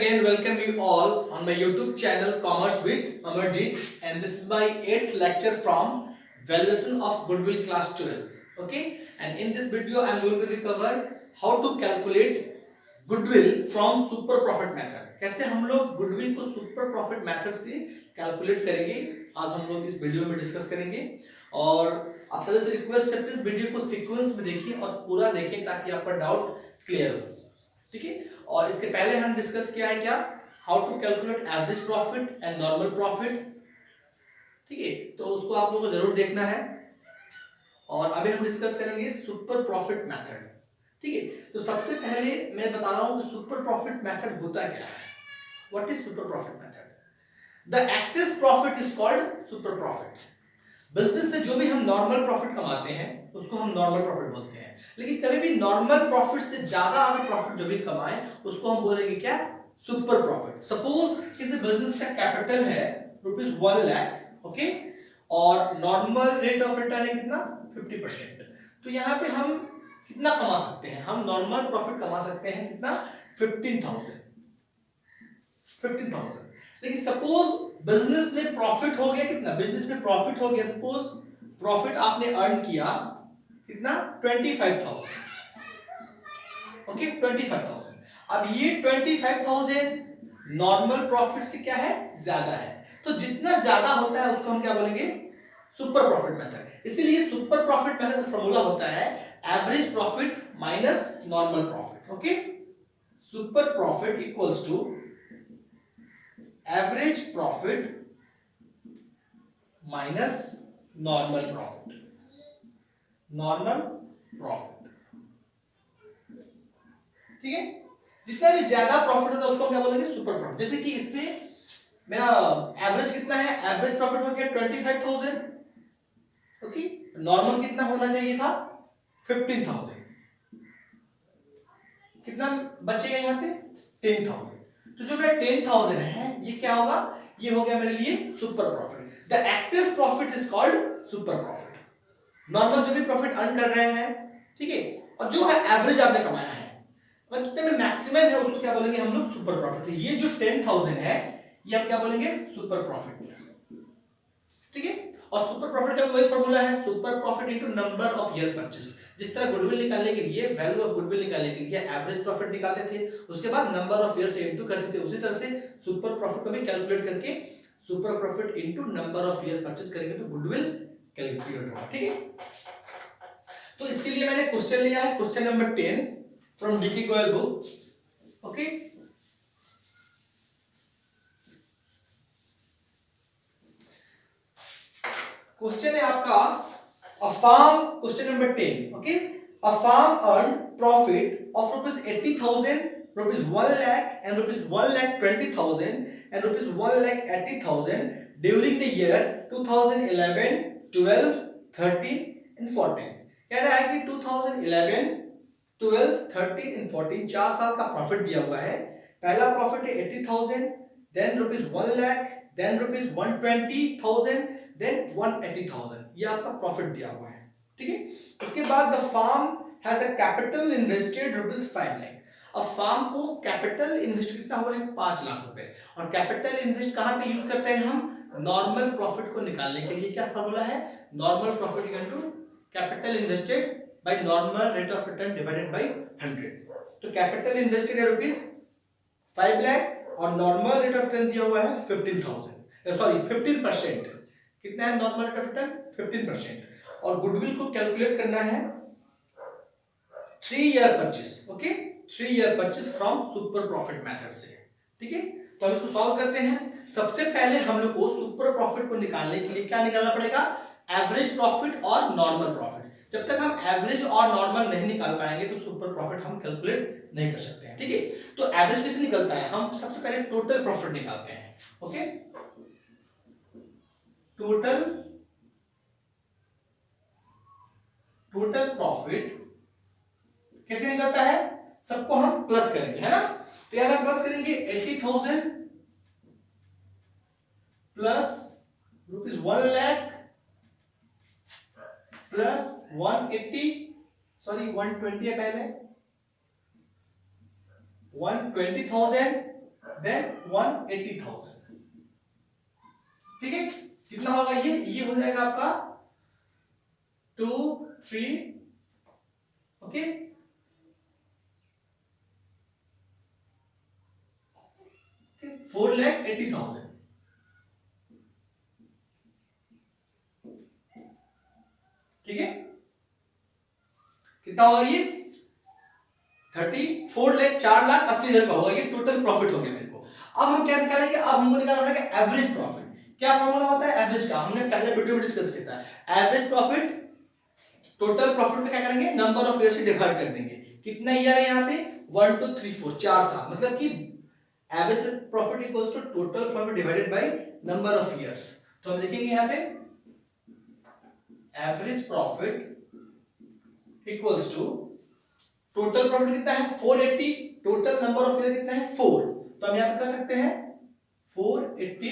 again welcome you all on my YouTube channel Commerce with Amarjeet, and this is my 8th lecture from Valuation of Goodwill class 12. Okay, and in this video I am going to cover how to calculate goodwill from super profit method. कैसे हम लोग goodwill को super profit method से calculate करेंगे, आज हम लोग इस वीडियो में डिस्कस करेंगे। और आप सभी से रिक्वेस्ट है प्लीज वीडियो को सीक्वेंस में देखिए और पूरा देखें ताकि आपका डाउट क्लियर हो। ठीक है, और इसके पहले हम डिस्कस किया है क्या, how to calculate average profit and normal profit. ठीक है, तो उसको आप लोगों को जरूर देखना है। और अभी हम डिस्कस करेंगे सुपर प्रॉफिट मेथड। ठीक है, तो सबसे पहले मैं बता रहा हूं कि सुपर प्रॉफिट मेथड होता क्या है। What is super profit method? The access profit is called super profit. Business में जो भी हम नॉर्मल प्रॉफिट कमाते हैं उसको हम नॉर्मल प्रॉफिट बोलते हैं, लेकिन कभी भी नॉर्मल प्रॉफिट से ज्यादा अगर प्रॉफिट जो भी कमाए उसको हम बोलेंगे क्या, सुपर प्रॉफिट। सपोज किसी बिजनेस का कैपिटल है ₹1 लाख, ओके, और नॉर्मल रेट ऑफ रिटर्न है कितना, 50%। तो यहाँ पे हम कितना कमा सकते हैं, हम नॉर्मल प्रॉफिट कमा सकते हैं कितना, 15,000। लेकिन सपोज बिजनेस में प्रॉफिट हो गया कितना, बिजनेस में प्रॉफिट हो गया, सपोज प्रॉफिट आपने अर्न किया कितना, 25,000। ओके, 25,000। अब ये 25,000 नॉर्मल प्रॉफिट से क्या है, ज्यादा है। तो जितना ज्यादा होता है उसको हम क्या बोलेंगे, सुपर प्रॉफिट मेथड। इसीलिए सुपर प्रॉफिट मेथड का फॉर्मूला होता है average profit minus normal profit. Okay, super profit equals to average profit minus normal profit, normal profit. ठीक है, जितना भी ज्यादा प्रॉफिट होता है उसको हम क्या बोलेंगे, सुपर प्रॉफिट। जैसे कि इसमें मेरा एवरेज कितना है, एवरेज प्रॉफिट हो गया 25,000। ओके, नॉर्मल कितना होना चाहिए था, 15,000। कितना बचेगा यहाँ पे, 10,000। तो जो मेरा 10,000 है ये क्या होगा, ये हो गया मेरे लिए super profit. The access profit is called super profit. Normal जो भी प्रॉफिट अर्न कर रहे हैं, ठीक है, और जो है एवरेज आपने कमाया है, और जितने में मैक्सिमम है उसको क्या बोलेंगे हम लोग, सुपर प्रॉफिट। ये जो 10,000 है ये हम क्या बोलेंगे, सुपर प्रॉफिट। ठीक है, और सुपर प्रॉफिट का वही फॉर्मूला है, super profit into number of year purchase. जिस तरह गुडविल निकालने के लिए, वैल्यू ऑफ गुडविल निकालने के लिए एवरेज प्रॉफिट निकालते थे, उसके बाद नंबर ऑफ ईयर से इनटू करते थे, उसी तरह से सुपर प्रॉफिट को भी कैलकुलेट करके super profit into number of year purchase करेंगे तो गुडविल कैलकुलेट होगा। ठीक है, तो इसके लिए मैंने क्वेश्चन लिया है, question number 10 from DK Goyal book. Okay, question है आपका, a farm, question number 10। Okay, a farm earn profit of ₹80,000, ₹1 lakh and ₹1,20,000 and ₹1,80,000 during the year 2011, 12, 13 and 14। कह रहा है कि 2011, 12, 13 and 14 4 साल का प्रॉफिट दिया हुआ है। पहला प्रॉफिट है 80,000, देन ₹1 lakh, देन ₹120,000, देन 180,000। ये आपका प्रॉफिट दिया हुआ है। ठीक है, उसके बाद the farm has a capital invested ₹5 lakh. अब फार्म को कैपिटल इन्वेस्ट कितना हुआ है, 5 लाख रुपए। और कैपिटल इन्वेस्ट कहां पे यूज करते हैं हम, नॉर्मल प्रॉफिट को निकालने के लिए। क्या फॉर्मूला है, normal profit equal to capital invested by normal rate of return divided by 100। तो कैपिटल इन्वेस्टेड है ₹5 लाख और नॉर्मल रेट ऑफ रिटर्न दिया हुआ है 15,000, सॉरी 15%। कितना है नॉर्मल रेट ऑफ रिटर्न, 15%। और गुडविल को कैलकुलेट करना है 3 year purchase. Okay, 3 year purchase from super profit method से। ठीक है, तो हम इसको सॉल्व करते हैं। सबसे पहले हम लोग को सुपर प्रॉफिट को निकालने के लिए क्या निकालना पड़ेगा, एवरेज प्रॉफिट और नॉर्मल प्रॉफिट। जब तक हम एवरेज और नॉर्मल नहीं निकाल पाएंगे तो सुपर प्रॉफिट हम कैलकुलेट नहीं कर सकते हैं। ठीक है, तो एवरेज कैसे निकलता है, हम सबसे पहले टोटल प्रॉफिट निकालते हैं। ओके, टोटल प्रॉफिट कैसे निकलता है, सबको हम प्लस करेंगे, है ना। तो यहां हम प्लस करेंगे 80,000 प्लस ₹1 लाख प्लस 180, सॉरी 120 है पहले, 120,000 देन 180,000। ठीक है, कितना होगा ये हो जाएगा आपका 2 3 ओके 4,80,000। ठीक है, कितना होगा ये 4,80,000 का होगा, ये टोटल प्रॉफिट हो गया मेरे को। अब हम क्या निकालेंगे, अब हमको निकालना पड़ेगा एवरेज प्रॉफिट। क्या फॉर्मूला होता है एवरेज का, हमने पहले वीडियो में डिस्कस किया था। एवरेज प्रॉफिट टोटल प्रॉफिट में क्या करेंगे, नंबर ऑफ ईयर से डिवाइड कर देंगे। कितना ईयर है यहाँ पे 1 2 3 4 4 साल, मतलब कि average profit equals to total profit divided by number of years. तो हम लिखेंगे यहाँ पे average profit equals to total profit कितना है 480, टोटल नंबर ऑफ ईयर कितना है 4, तो हम यहां पर कर सकते हैं 480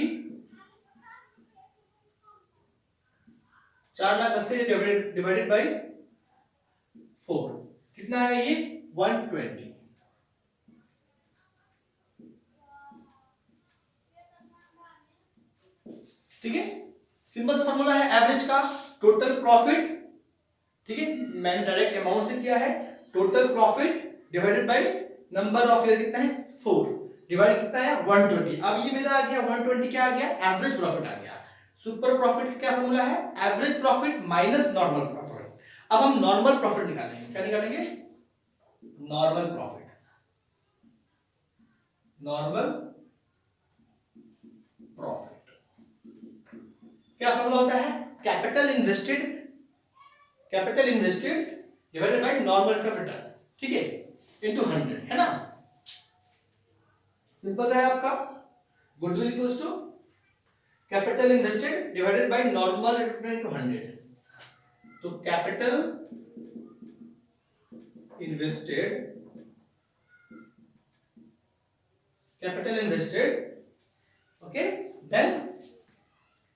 4,80,000 डिवाइडेड बाय 4, कितना है ये 120। ठीक है, सिंपल सा फॉर्मूला है एवरेज का, टोटल प्रॉफिट। ठीक है, मैंने डायरेक्ट अमाउंट से किया है, total profit divided by number of year कितना है 4, डिवाइड कितना है 120। अब ये मेरा आ गया 120, क्या आ गया एवरेज प्रॉफिट आ गया। सुपर प्रॉफिट का क्या फॉर्मूला है, average profit minus normal profit. अब हम नॉर्मल प्रॉफिट निकालेंगे, क्या निकालेंगे नॉर्मल प्रॉफिट। नॉर्मल प्रॉफिट क्या फॉर्मूला होता है, capital invested divided by normal profit, ठीक है, इनटू 100, है ना। सिंपल है आपका, goodwill equals to capital invested divided by normal into 100। तो capital invested okay, then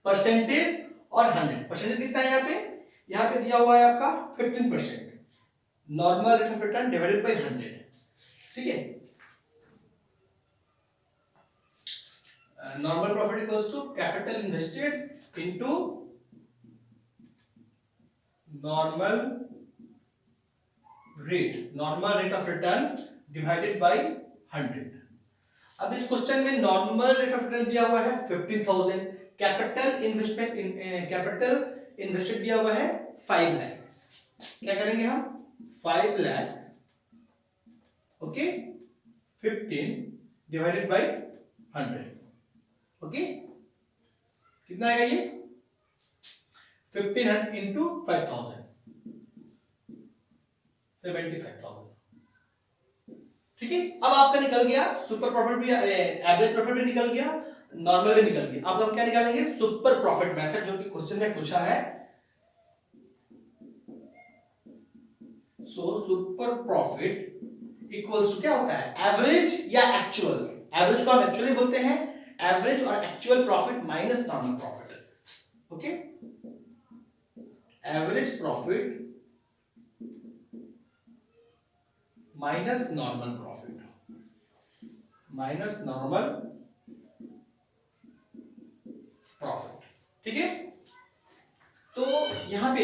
percentage और 100। परसेंटेज कितना है यहाँ पे दिया हुआ है आपका 15%, normal rate of return divided by 100। ठीक है, normal profit equals to capital invested into normal rate of return divided by 100। अब इस क्वेश्चन में नॉर्मल रेट ऑफ रिटर्न दिया हुआ है 15,000, कैपिटल इन्वेस्टेड दिया हुआ है 5 लाख। क्या करेंगे हम 5 lakh okay 15 divided by 100 okay, कितना आएगा ये 1500 इंटू 5,000 75,000। ठीक है, अब आपका निकल गया सुपर प्रॉफिट भी, एवरेज प्रॉफिट भी निकल गया, नॉर्मल भी निकल गया। अब हम क्या निकालेंगे सुपर प्रॉफिट मेथड, जो कि क्वेश्चन में पूछा है। So super profit equals to क्या होता है एवरेज या एक्चुअल। एवरेज को हम एक्चुअली बोलते हैं, एवरेज और actual profit minus normal profit. Okay, average profit minus normal profit. ठीक है, तो यहां पे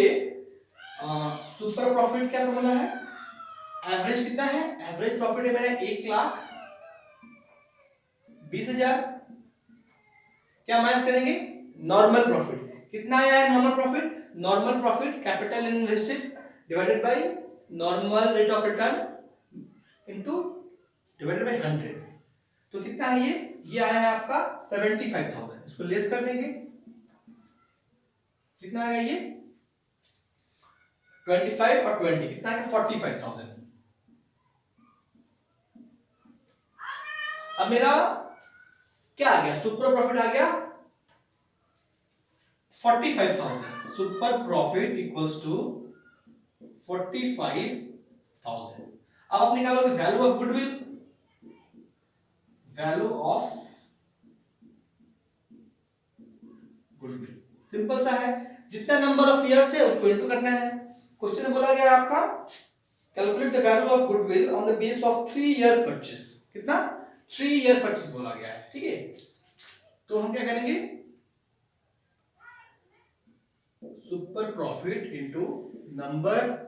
सुपर प्रॉफिट क्या फॉर्मूला है, एवरेज कितना है, एवरेज प्रॉफिट है मेरा 1,20,000। क्या माइनस करेंगे नॉर्मल प्रॉफिट, कितना आया है normal profit capital invested divided by normal rate of return into divided by 100। तो कितना है ये आया है आपका 75,000। इसको लेस कर देंगे, कितना आएगा ये 25 और 20 कितना आएगा 45,000। अब मेरा क्या आ गया सुपर प्रॉफिट आ गया 45,000। Super profit equals to 45,000। अब आप निकालोगे वैल्यू ऑफ गुडविल, सिंपल सा है, जितना नंबर ऑफ ईयर्स है उसको इनटू करना है। क्वेश्चन में बोला गया आपका calculate the value of goodwill on the base of 3 year purchase. कितना 3 ईयर परचेज बोला गया है, ठीक है। तो हम क्या करेंगे, super profit into number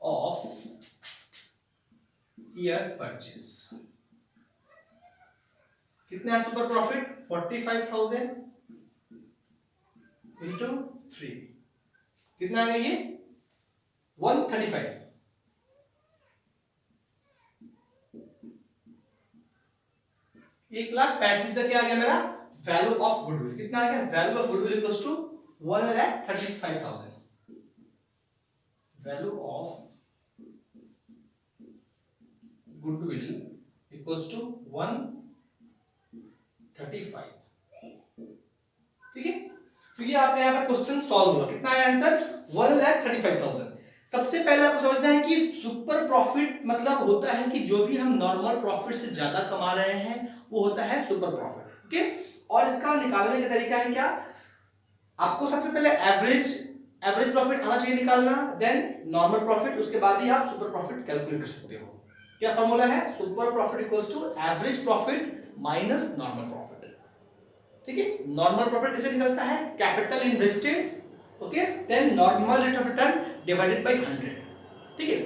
of year purchase. कितना है सुपर प्रॉफिट, 45,000 इंटू 3, कितना आ गया ये 135। 1,35,000 क्या आ गया मेरा वैल्यू ऑफ गुडविल, कितना आ गया value of goodwill equals to 1,35,000। Value of goodwill equals to 135, ठीक है। तो ये आपका यहाँ पर क्वेश्चन सॉल्व हुआ, कितना आया आंसर 1,35,000। सबसे पहले आपको समझना है कि सुपर प्रॉफिट मतलब होता है कि जो भी हम नॉर्मल प्रॉफिट से ज्यादा कमा रहे हैं वो होता है सुपर प्रॉफिट, ओके। और इसका निकालने का तरीका है क्या, आपको सबसे पहले एवरेज प्रॉफिट आना चाहिए निकालना, देन नॉर्मल प्रॉफिट, उसके बाद ही आप सुपर प्रॉफिट कैलकुलेट कर सकते हो। क्या फॉर्मूला है, super profit equals to average profit minus normal profit, ठीक है। नॉर्मल प्रॉफिट कैसे निकलता है, capital invested, okay, then normal rate of return divided by 100, ठीक है।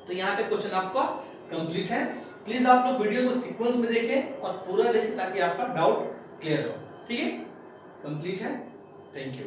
तो यहाँ पे क्वेश्चन आपका कंप्लीट है। प्लीज आप लोग वीडियो को सीक्वेंस में देखें और पूरा देखें ताकि आपका डाउट क्लियर हो, ठीक है। कंप्लीट है, थैंक यू।